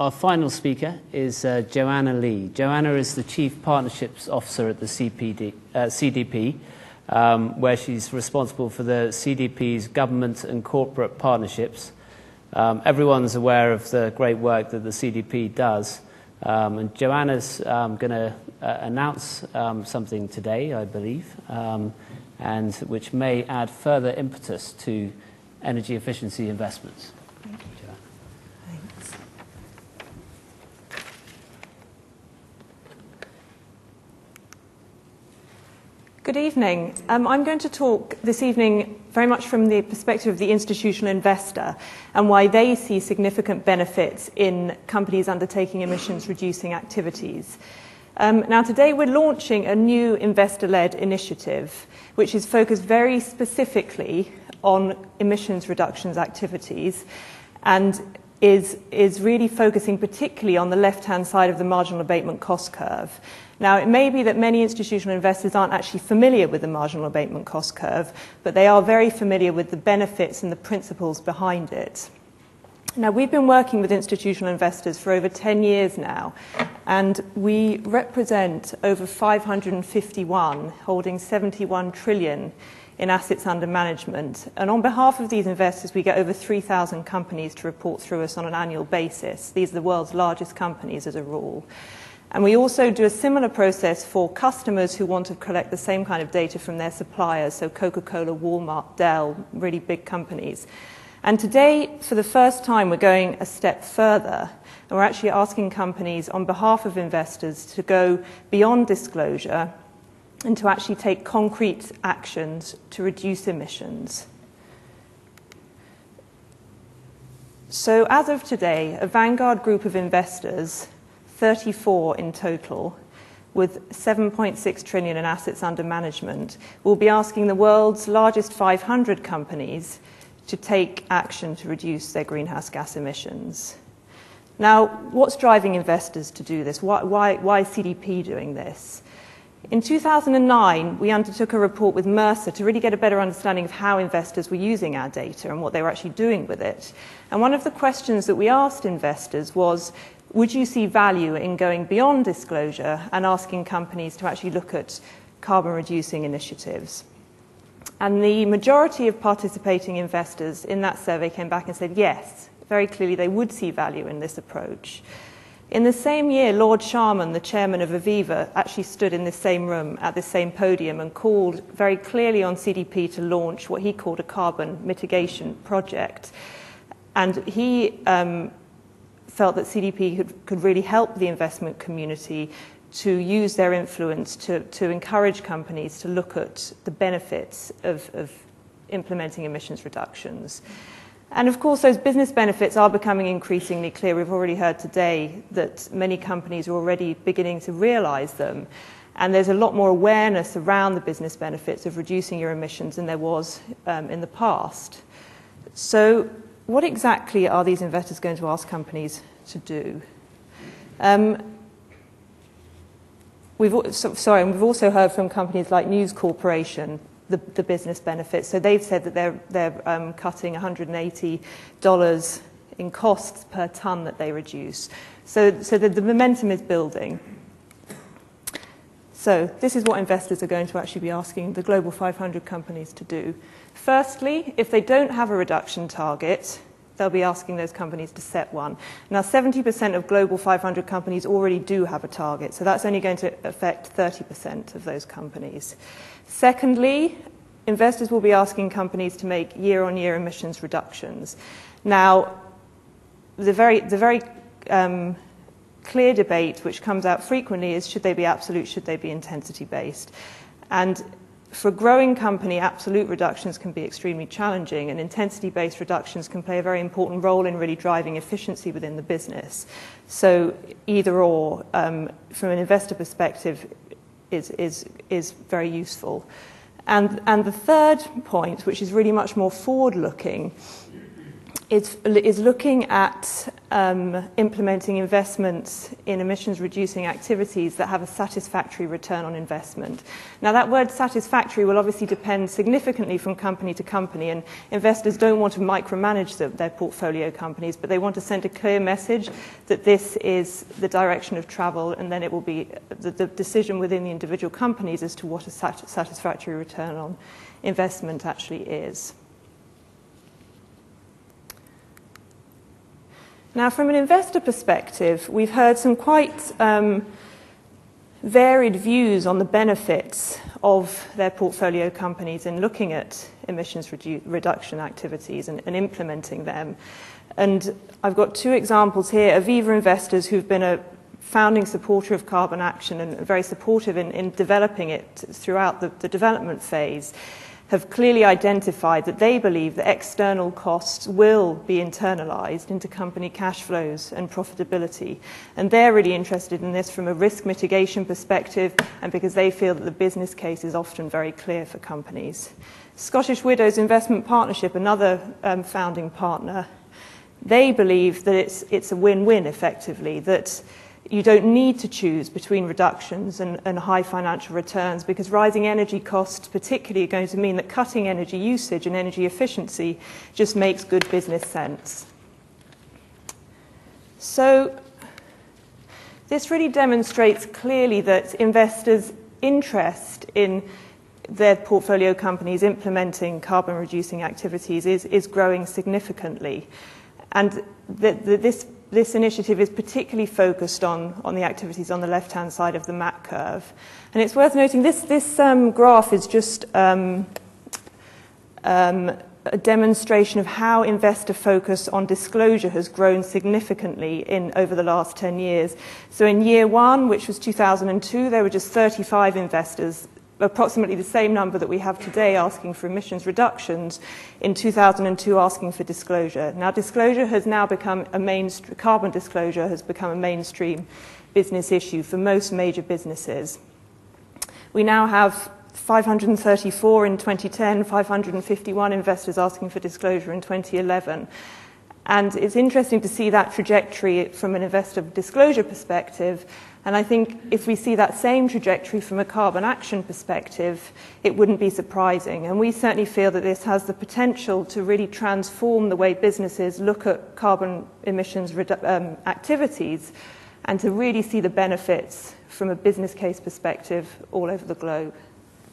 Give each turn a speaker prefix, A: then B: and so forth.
A: Our final speaker is Joanna Lee. Joanna is the Chief Partnerships Officer at the CDP, where she's responsible for the CDP's government and corporate partnerships. Everyone's aware of the great work that the CDP does, and Joanna's going to announce something today, I believe, and which may add further impetus to energy efficiency investments. Thank you, Joanna.
B: Thanks. Good evening. I'm going to talk this evening very much from the perspective of the institutional investor and why they see significant benefits in companies undertaking emissions-reducing activities. Now, today we're launching a new investor-led initiative which is focused very specifically on emissions reductions activities and is really focusing particularly on the left-hand side of the marginal abatement cost curve. Now, it may be that many institutional investors aren't actually familiar with the marginal abatement cost curve, but they are very familiar with the benefits and the principles behind it. Now, we've been working with institutional investors for over 10 years now, and we represent over 551, holding 71 trillion in assets under management. And on behalf of these investors, we get over 3,000 companies to report through us on an annual basis. These are the world's largest companies as a rule. And we also do a similar process for customers who want to collect the same kind of data from their suppliers, so Coca-Cola, Walmart, Dell, really big companies. And today, for the first time, we're going a step further, and we're actually asking companies on behalf of investors to go beyond disclosure and to actually take concrete actions to reduce emissions. So as of today, a Vanguard group of investors, 34 in total, with 7.6 trillion in assets under management, will be asking the world's largest 500 companies to take action to reduce their greenhouse gas emissions. Now, what's driving investors to do this? Why is CDP doing this? In 2009, we undertook a report with Mercer to really get a better understanding of how investors were using our data and what they were actually doing with it. And one of the questions that we asked investors was, would you see value in going beyond disclosure and asking companies to actually look at carbon-reducing initiatives? And the majority of participating investors in that survey came back and said yes, very clearly they would see value in this approach. In the same year, Lord Sharman, the chairman of Aviva, actually stood in this same room at this same podium and called very clearly on CDP to launch what he called a carbon mitigation project. And he felt that CDP could really help the investment community to use their influence to encourage companies to look at the benefits of implementing emissions reductions. And of course, those business benefits are becoming increasingly clear. We've already heard today that many companies are already beginning to realize them. And there's a lot more awareness around the business benefits of reducing your emissions than there was in the past. So what exactly are these investors going to ask companies to do? We've also heard from companies like News Corporation the business benefits. So they've said that they're cutting $180 in costs per ton that they reduce. So the momentum is building. So this is what investors are going to actually be asking the global 500 companies to do. Firstly, if they don't have a reduction target, they'll be asking those companies to set one. Now, 70% of global 500 companies already do have a target, so that's only going to affect 30% of those companies. Secondly, investors will be asking companies to make year-on-year emissions reductions. Now, the very clear debate which comes out frequently is, should they be absolute, should they be intensity-based? And for a growing company, absolute reductions can be extremely challenging, and intensity-based reductions can play a very important role in really driving efficiency within the business. So either or, from an investor perspective, is very useful. And the third point, which is really much more forward-looking, is looking at implementing investments in emissions-reducing activities that have a satisfactory return on investment. Now, that word satisfactory will obviously depend significantly from company to company, and investors don't want to micromanage their portfolio companies, but they want to send a clear message that this is the direction of travel, and then it will be the decision within the individual companies as to what a satisfactory return on investment actually is. Now, from an investor perspective, we've heard some quite varied views on the benefits of their portfolio companies in looking at emissions reduction activities and implementing them. And I've got two examples here. Aviva investors, who've been a founding supporter of carbon action and very supportive in developing it throughout the development phase, have clearly identified that they believe that external costs will be internalised into company cash flows and profitability. And they're really interested in this from a risk mitigation perspective, and because they feel that the business case is often very clear for companies. Scottish Widows Investment Partnership, another founding partner, they believe that it's a win-win effectively, that you don't need to choose between reductions and high financial returns, because rising energy costs particularly are going to mean that cutting energy usage and energy efficiency just makes good business sense. So this really demonstrates clearly that investors' interest in their portfolio companies implementing carbon reducing activities is growing significantly. And this initiative is particularly focused on the activities on the left-hand side of the map curve. And it's worth noting this graph is just a demonstration of how investor focus on disclosure has grown significantly over the last 10 years. So in year one, which was 2002, there were just 35 investors, approximately the same number that we have today asking for emissions reductions, in 2002 asking for disclosure. Now, disclosure has now become carbon disclosure has become a mainstream business issue for most major businesses. We now have 534 in 2010, 551 investors asking for disclosure in 2011. And it's interesting to see that trajectory from an investor disclosure perspective. And I think if we see that same trajectory from a carbon action perspective, it wouldn't be surprising. And we certainly feel that this has the potential to really transform the way businesses look at carbon emissions activities, and to really see the benefits from a business case perspective all over the globe.